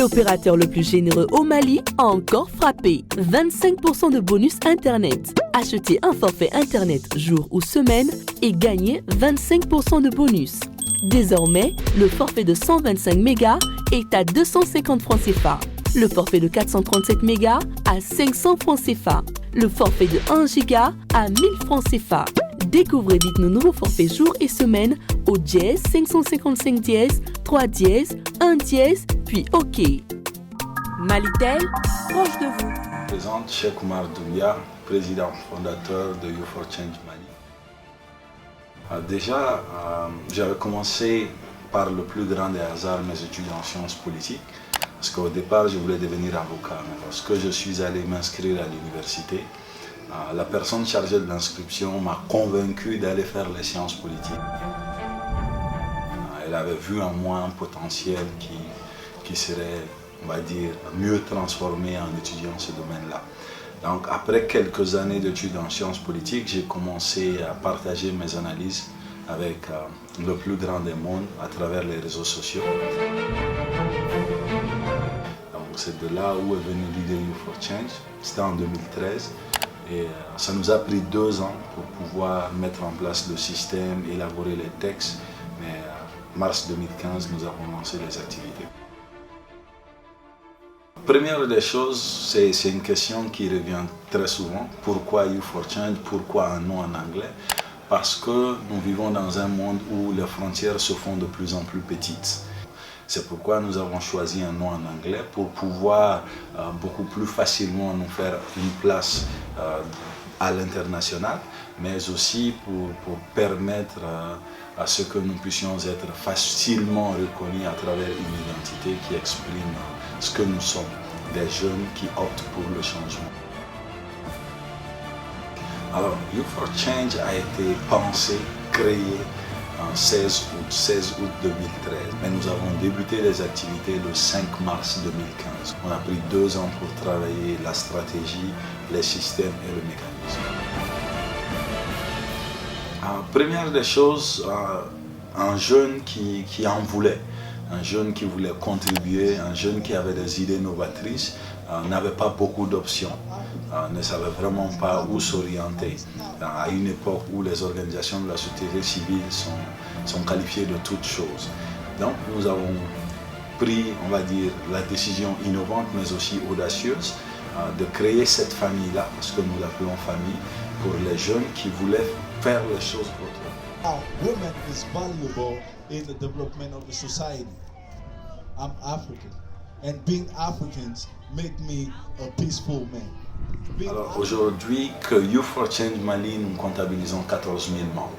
L'opérateur le plus généreux au Mali a encore frappé. 25% de bonus Internet. Achetez un forfait Internet jour ou semaine et gagnez 25% de bonus. Désormais, le forfait de 125 mégas est à 250 francs CFA. Le forfait de 437 mégas à 500 francs CFA. Le forfait de 1 giga à 1000 francs CFA. Découvrez vite nos nouveaux forfaits jours et semaines au dièse 555 dièse 3 dièse 1 dièse puis OK. Malitel, proche de vous. Je présente Cheikh Oumar Doumbia, président fondateur de You for Change Mali. J'avais commencé par le plus grand des hasards mes études en sciences politiques. Parce qu'au départ, je voulais devenir avocat. Mais lorsque je suis allé m'inscrire à l'université, la personne chargée de l'inscription m'a convaincu d'aller faire les sciences politiques. Elle avait vu en moi un potentiel qui serait, on va dire, mieux transformé en étudiant ce domaine-là. Donc après quelques années d'études en sciences politiques, j'ai commencé à partager mes analyses avec le plus grand des mondes à travers les réseaux sociaux. C'est de là où est venue l'idée You for Change. C'était en 2013 et ça nous a pris 2 ans pour pouvoir mettre en place le système, élaborer les textes. Mais mars 2015, nous avons lancé les activités. Première des choses, c'est une question qui revient très souvent. Pourquoi You for Change? Pourquoi un nom en anglais? Parce que nous vivons dans un monde où les frontières se font de plus en plus petites. C'est pourquoi nous avons choisi un nom en anglais pour pouvoir beaucoup plus facilement nous faire une place à l'international, mais aussi pour permettre à ce que nous puissions être facilement reconnus à travers une identité qui exprime ce que nous sommes, des jeunes qui optent pour le changement. Alors, You for Change a été pensé, créé en 16 août 2013. Mais nous avons débuté les activités le 5 mars 2015. On a pris 2 ans pour travailler la stratégie, les systèmes et le mécanisme. Première des choses, un jeune qui en voulait, un jeune qui voulait contribuer, un jeune qui avait des idées novatrices, n'avait pas beaucoup d'options, ne savait vraiment pas où s'orienter. À une époque où les organisations de la société civile sont qualifiées de toutes choses. Donc nous avons pris, on va dire, la décision innovante mais aussi audacieuse de créer cette famille-là, parce que nous l'appelons famille, pour les jeunes qui voulaient faire les choses autrement. Women is valuable in the development of the society. I'm African, and being Africans make me a peaceful man. Alors aujourd'hui, que You for Change Mali, nous comptabilisons 14 000 membres.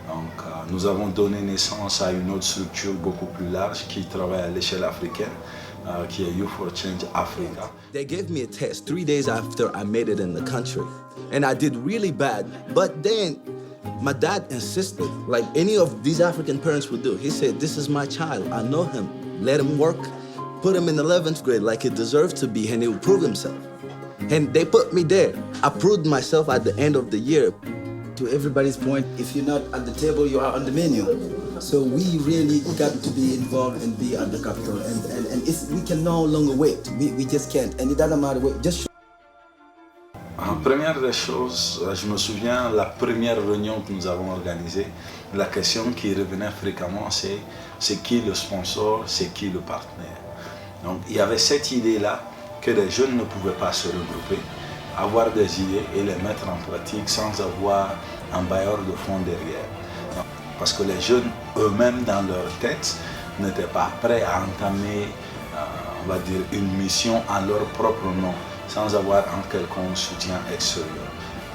Donc nous avons donné naissance à une autre structure beaucoup plus large qui travaille à l'échelle africaine, qui est You for Change Africa. They gave me a test 3 days after I made it in the country, and I did really bad. But then my dad insisted, like any of these African parents would do. He said, "This is my child. I know him. Let him work. Put him in 11th grade like he deserved to be, and he will prove himself." And they put me there. I proved myself at the end of the year. To everybody's point, if you're not at the table, you are on the menu. So we really got to be involved and be at the capital. And we can no longer wait. We just can't. And it doesn't matter what, just Première des choses, je me souviens, la première réunion que nous avons organisée, la question qui revenait fréquemment, c'est qui le sponsor, c'est qui le partenaire. Donc il y avait cette idée-là que les jeunes ne pouvaient pas se regrouper, avoir des idées et les mettre en pratique sans avoir un bailleur de fonds derrière. Donc, parce que les jeunes eux-mêmes, dans leur tête, n'étaient pas prêts à entamer, on va dire, une mission en leur propre nom, sans avoir un quelconque soutien extérieur.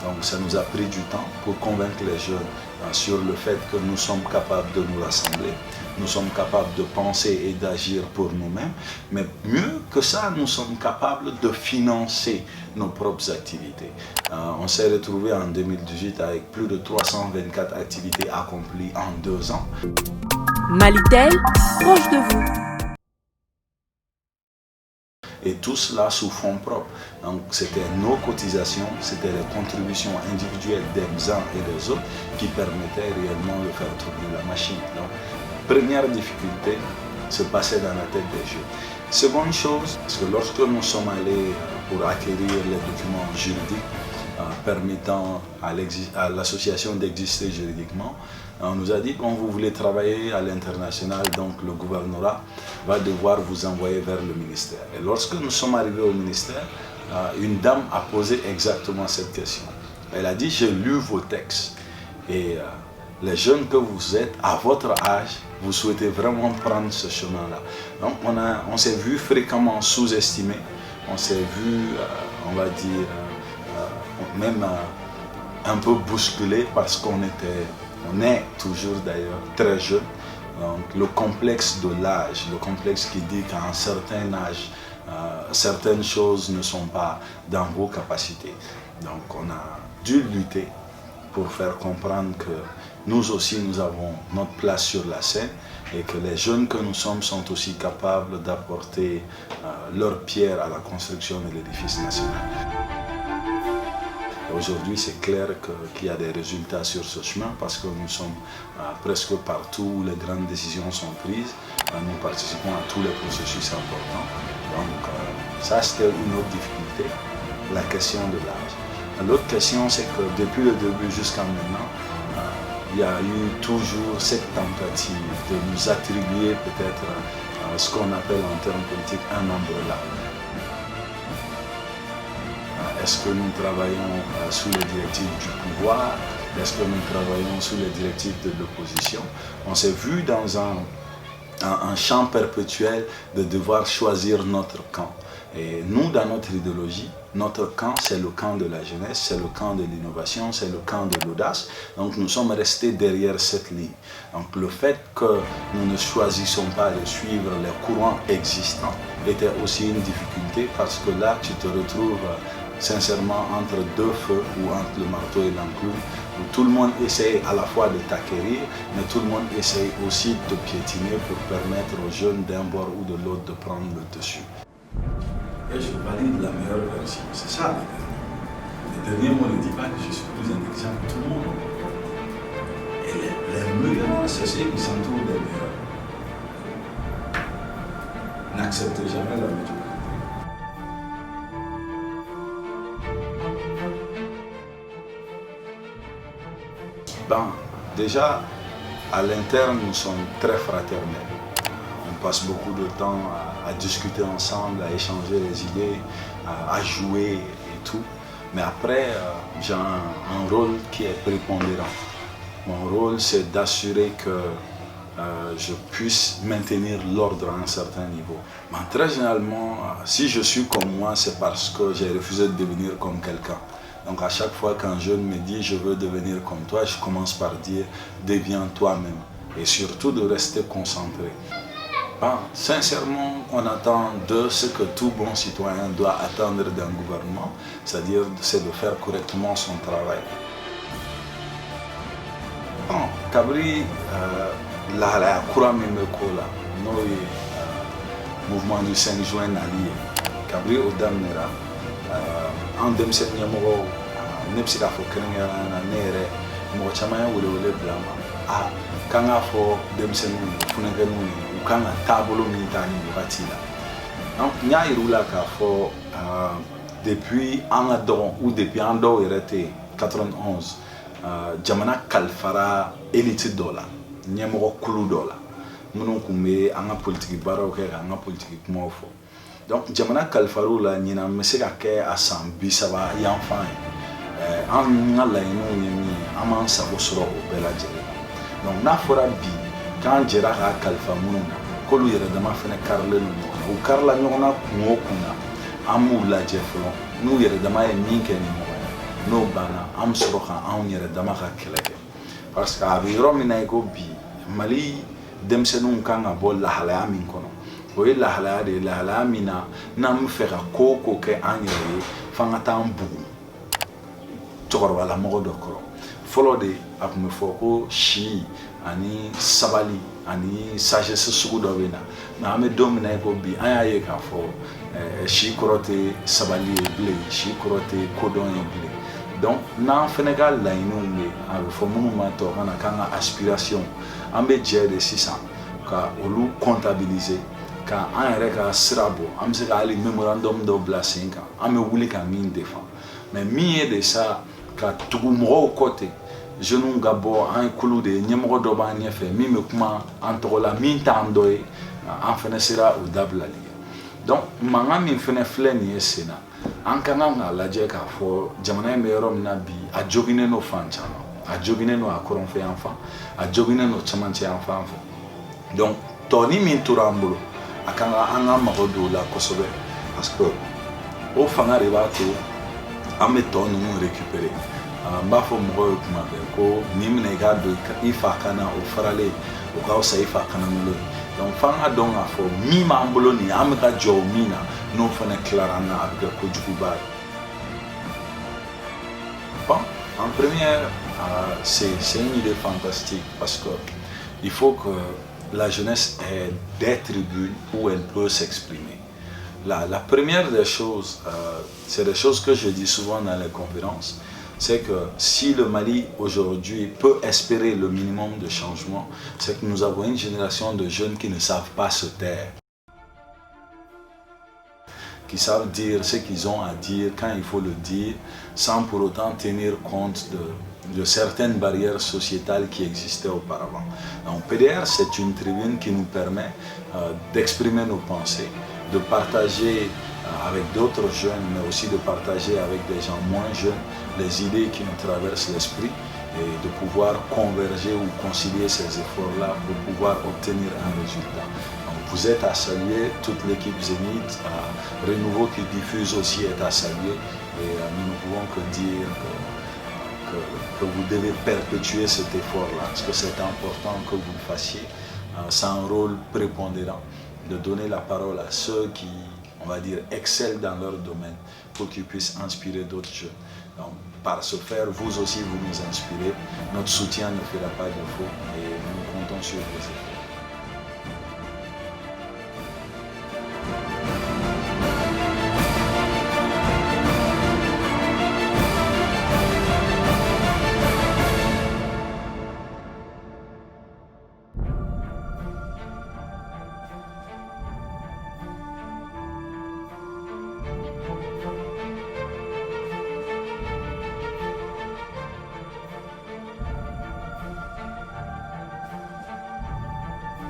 Donc ça nous a pris du temps pour convaincre les jeunes sur le fait que nous sommes capables de nous rassembler, nous sommes capables de penser et d'agir pour nous-mêmes, mais mieux que ça, nous sommes capables de financer nos propres activités. On s'est retrouvé en 2018 avec plus de 324 activités accomplies en 2 ans. Malitel, proche de vous. Et tout cela sous fonds propres. Donc c'était nos cotisations, c'était les contributions individuelles des uns et des autres qui permettaient réellement de faire tourner la machine. Donc, première difficulté se passait dans la tête des jeunes. Seconde chose, parce que lorsque nous sommes allés pour acquérir les documents juridiques permettant à l'association d'exister juridiquement, on nous a dit quand vous voulez travailler à l'international, donc le gouvernorat va devoir vous envoyer vers le ministère. Et lorsque nous sommes arrivés au ministère, une dame a posé exactement cette question. Elle a dit, j'ai lu vos textes et les jeunes que vous êtes, à votre âge, vous souhaitez vraiment prendre ce chemin-là. Donc on s'est vu fréquemment sous-estimé, on s'est vu, on va dire, même un peu bousculé parce qu'on est toujours d'ailleurs très jeune. Donc le complexe de l'âge, le complexe qui dit qu'à un certain âge, certaines choses ne sont pas dans vos capacités. Donc on a dû lutter pour faire comprendre que nous aussi nous avons notre place sur la scène et que les jeunes que nous sommes sont aussi capables d'apporter leur pierre à la construction de l'édifice national. Aujourd'hui, c'est clair qu'il y a des résultats sur ce chemin parce que nous sommes presque partout où les grandes décisions sont prises. Nous participons à tous les processus importants. Donc ça, c'était une autre difficulté, la question de l'âge. L'autre question, c'est que depuis le début jusqu'à maintenant, il y a eu toujours cette tentative de nous attribuer peut-être ce qu'on appelle en termes politiques un umbrella. Est-ce que nous travaillons sous les directives du pouvoir? Est-ce que nous travaillons sous les directives de l'opposition? On s'est vu dans un champ perpétuel de devoir choisir notre camp. Et nous, dans notre idéologie, notre camp, c'est le camp de la jeunesse, c'est le camp de l'innovation, c'est le camp de l'audace. Donc nous sommes restés derrière cette ligne. Donc le fait que nous ne choisissons pas de suivre les courants existants était aussi une difficulté parce que là, tu te retrouves sincèrement entre deux feux ou entre le marteau et l'enclume, où tout le monde essaye à la fois de t'acquérir, mais tout le monde essaye aussi de te piétiner pour permettre aux jeunes d'un bord ou de l'autre de prendre le dessus. Et je valide la meilleure version, c'est ça. Le dernier mot ne dit pas que je suis plus intelligent que tout le monde. Et les meilleurs, c'est ceux qui s'entourent des meilleurs. N'acceptez jamais la médiocrité. Ben, déjà, à l'interne, nous sommes très fraternels. On passe beaucoup de temps à discuter ensemble, à échanger les idées, à jouer et tout. Mais après, j'ai un rôle qui est prépondérant. Mon rôle, c'est d'assurer que je puisse maintenir l'ordre à un certain niveau. Mais très généralement, si je suis comme moi, c'est parce que j'ai refusé de devenir comme quelqu'un. Donc à chaque fois qu'un jeune me dit « je veux devenir comme toi », je commence par dire « deviens toi-même » et surtout de rester concentré. Ben, sincèrement, on attend de ce que tout bon citoyen doit attendre d'un gouvernement, c'est-à-dire c'est de faire correctement son travail. Bon, Kabri, la Koura Mimeko, mouvement du 5 juin allié, Kabri Odamnera, en 2007, ne bɛ se k'a fɔ kɛrɛnkɛrɛnnenya la ne yɛrɛ mɔgɔ caman ye wele blama k'an k'a fɔ denmisɛnninw ye funɛkɛninw ye u kan ka taabolo min ta nin wagati la n y'a yir'u la k'a fɔ depuis an ka dɔgɔn ou depuis an dɔw yɛrɛ tɛ yen 91 jamana kalifara élite dɔ la ɲɛmɔgɔ kulu dɔ la minnu tun bɛ an ka politiki baaraw kɛ k'an ka politiki kumaw fɔ donc jamana kalifar'u la ɲinan bɛ se ka kɛ a san 30 yan fan ye an ka laɲiniw ye min ye an b'an sago sɔrɔ o bɛɛ lajɛlen donc n'a fɔra bi k'an jɛra k'a kalifa minnu na k'olu yɛrɛ dama fɛnɛ karilen don ɲɔgɔn na u karila ɲɔgɔn na kun o kun na an b'u lajɛ fɔlɔ n'u yɛrɛ dama ye min kɛ ni ɲɔgɔn ye n'o banna an bɛ sɔrɔ k'anw yɛrɛ dama ka kɛlɛ kɛ parce que a bɛ yɔrɔ min na i ko bi Mali denmisɛnninw kan ka bɔ lahalaya min kɔnɔ o ye lahalaya de ye lahalaya min na n'an bɛ fɛ ka ko o ko kɛ an yɛrɛ ye f'an ka taa an bugu cɛkɔrɔbalamɔgɔ dɔ kɔrɔ fɔlɔ de a tun bɛ fɔ ko si ani sabali ani sagesse sugu dɔ bɛ na mais an bɛ don min na i ko bi an y'a ye k'a fɔ si kɔrɔ tɛ sabali ye bilen si kɔrɔ tɛ kodɔn ye bilen donc n'an fɛnɛ ka laɲiniw bɛ a bɛ fɔ minnu ma tubabukan na k'an ka aspiration an bɛ jɛ de sisan ka olu comptabiliser ka an yɛrɛ ka sira bɔ an bɛ se ka hali memorandum dɔ bila sen kan an bɛ wuli ka min défend mais min ye de sa ka tugu mɔgɔw kɔ ten jeunes ka bɔ an ye kulu de ye ɲɛmɔgɔ dɔ b'an ɲɛfɛ min bɛ kuma an tɔgɔ la min t'an dɔ ye an fɛnɛ sera o dabilali ye donc mankan min fɛnɛ filɛ nin ye sen na an ka kan k'a lajɛ k'a fɔ jamana in bɛ yɔrɔ min na bi a joginnen no fan caman a joginnen no a kɔrɔnfɛ yan fan a joginnen no cɛmancɛ yan fan fɛ donc tɔni min tora an bolo a kan ka an ka mago don o la kosɛbɛ parce que o fanga de b'a to an bɛ tɔ ninnu récupérer n b'a fɔ mɔgɔw ye kuma bɛɛ ko nin minɛ i k'a don i fa kan na o faralen o ka fisa i fa kanamolo ye donc f'an ka dɔn k'a fɔ min b'an bolo nin an bɛ ka jɔ o min na n'o fana tilara an na a bɛ kɛ kojuguba ye. Bon, en première, c'est une idée fantastique parce que il faut que la jeunesse ait des tribunes où elle peut s'exprimer. La première des choses, c'est des choses que je dis souvent dans les conférences, c'est que si le Mali aujourd'hui peut espérer le minimum de changement, c'est que nous avons une génération de jeunes qui ne savent pas se taire, qui savent dire ce qu'ils ont à dire quand il faut le dire, sans pour autant tenir compte de certaines barrières sociétales qui existaient auparavant. Donc PDR, c'est une tribune qui nous permet d'exprimer nos pensées, de partager avec d'autres jeunes, mais aussi de partager avec des gens moins jeunes les idées qui nous traversent l'esprit et de pouvoir converger ou concilier ces efforts-là pour pouvoir obtenir un résultat. Donc vous êtes à saluer, toute l'équipe Zénith, Renouveau qui diffuse aussi est à saluer et nous ne pouvons que dire que vous devez perpétuer cet effort-là parce que c'est important que vous le fassiez. C'est un rôle prépondérant de donner la parole à ceux qui, on va dire, excellent dans leur domaine pour qu'ils puissent inspirer d'autres jeunes. Donc, par ce faire, vous aussi, vous nous inspirez. Notre soutien ne fera pas défaut et nous comptons sur vos efforts.